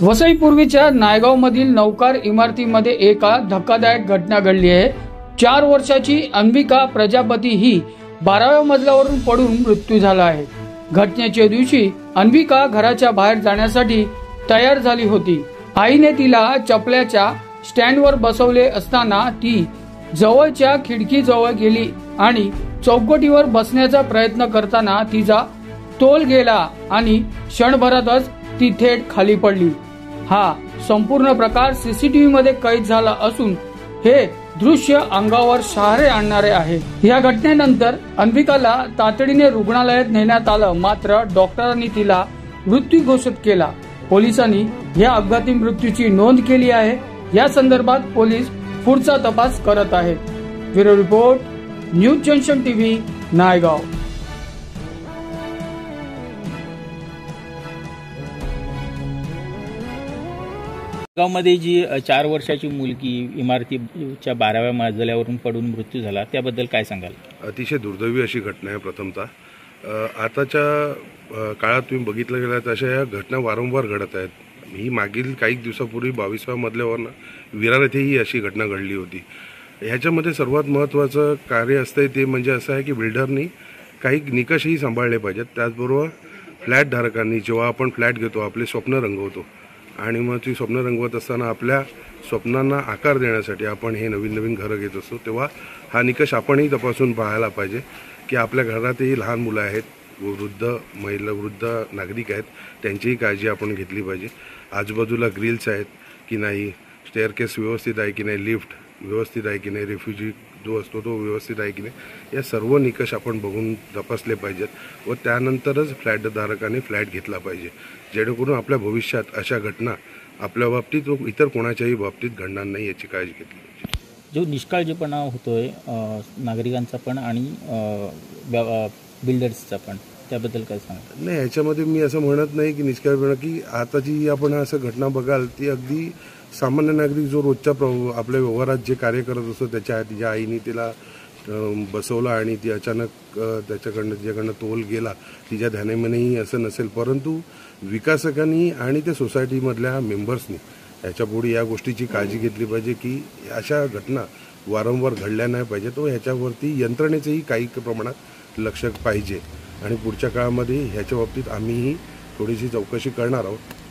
वसईपूर्वीच्या नायगावमधील नौकार इमारतीमध्ये एका धक्कादायक घटना घडली आहे। 4 वर्षाची अन्विका प्रजापती ही 12व्या मजल्यावरून पडून मृत्यू झाला आहे। घटनेच्या दिवशी अन्विका घराच्या बाहेर जाण्यासाठी तयार झाली होती। आईने तिला चपल्याच्या स्टँडवर बसवले असताना ती जवळच्या खिडकीजवळ गेली आणि चौकटीवर बसण्याचा प्रयत्न करताना तिचा तोल गेला आणि क्षणभरातच ती थेट खाली पडली। हा संपूर्ण प्रकार सीसीटीव्ही मध्ये कैद झाला असून हे दृश्य अंगावर शहारे आणणारे आहे। या घटनेनंतर अन्विकाला तातडीने रुग्णालयात नेण्यात आलं, मात्र डॉक्टरांनी तिला मृत्यू घोषित केला। पोलिसांनी या अपघाती मृत्यूची नोंद केली आहे। या संदर्भात पोलीस पुढचा तपास करत आहेत। Bureau report, news junction TV, Naigaon. गावमध्ये जी 4 वर्षाची मुलगी इमारतीच्या 12व्या मजल्यावरून पडून मृत्यू झाला, त्याबद्दल काय सांगाल? अतिशय दुर्दैवी अशी घटना आहे। प्रथमतः आताच्या काळात तुम्ही बघितलं गेलं तशा या घटना वारंवार घडत आहेत। ही मागील काही दिवसापूर्वी 22व्या मजल्यावरनं विरार येथे ही अशी घटना घडली होती। ह्याच्यामध्ये सर्वात महत्त्वाचं कार्य असतं ते म्हणजे असं आहे की बिल्डरनी काही निकषही सांभाळले पाहिजेत। त्याचबरोबर फ्लॅट धारकांनी जेव्हा आपण फ्लॅट घेतो आपले स्वप्न रंगवतो आणि मग ती स्वप्न रंगवत असताना आपल्या स्वप्नांना आकार देण्यासाठी आपण हे नवीन नवीन घरं घेत असतो, तेव्हा हा निकष आपणही तपासून पाहायला पाहिजे की आपल्या घरातही लहान मुलं आहेत, वृद्ध महिला, वृद्ध नागरिक आहेत, त्यांचीही काळजी आपण घेतली पाहिजे। आजूबाजूला ग्रिल्स आहेत की नाही, स्टेअरकेस व्यवस्थित आहे की नाही, लिफ्ट व्यवस्थित आहे की नाही, रेफ्युजी जो असतो तो व्यवस्थित आहे की नाही, या सर्व निकष आपण बघून तपासले पाहिजेत व त्यानंतरच फ्लॅटधारकाने फ्लॅट घेतला पाहिजे, जेणेकरून आपल्या भविष्यात अशा घटना आपल्या बाबतीत व इतर कोणाच्याही बाबतीत घडणार नाही याची काळजी घेतली पाहिजे। जो निष्काळजीपणा होतोय नागरिकांचा पण आणि बिल्डर्सचा पण, त्याबद्दल काय सांगता? नाही, याच्यामध्ये मी असं म्हणत नाही की निष्काळजीपणा, की आता जी आपण असं घटना बघाल ती अगदी सामान्य नागरिक जो रोजच्या आपल्या व्यवहारात जे कार्य करत असतो तिच्या आईने तिला बसवलं आणि ती अचानक तिच्याकडनं तोल गेला, तिच्या ध्यानामनेही असं नसेल, परंतु विकासकांनी आणि त्या सोसायटीमधल्या मेंबर्सनी ह्याच्यापुढे या गोष्टीची काळजी घेतली पाहिजे की अशा घटना वारंवार घडल्या नाही पाहिजेत व ह्याच्यावरती यंत्रणेचंही काही प्रमाणात लक्ष पाहिजे आणि पुढच्या काळामध्ये ह्याच्या बाबतीत आम्हीही थोडीशी चौकशी करणार आहोत।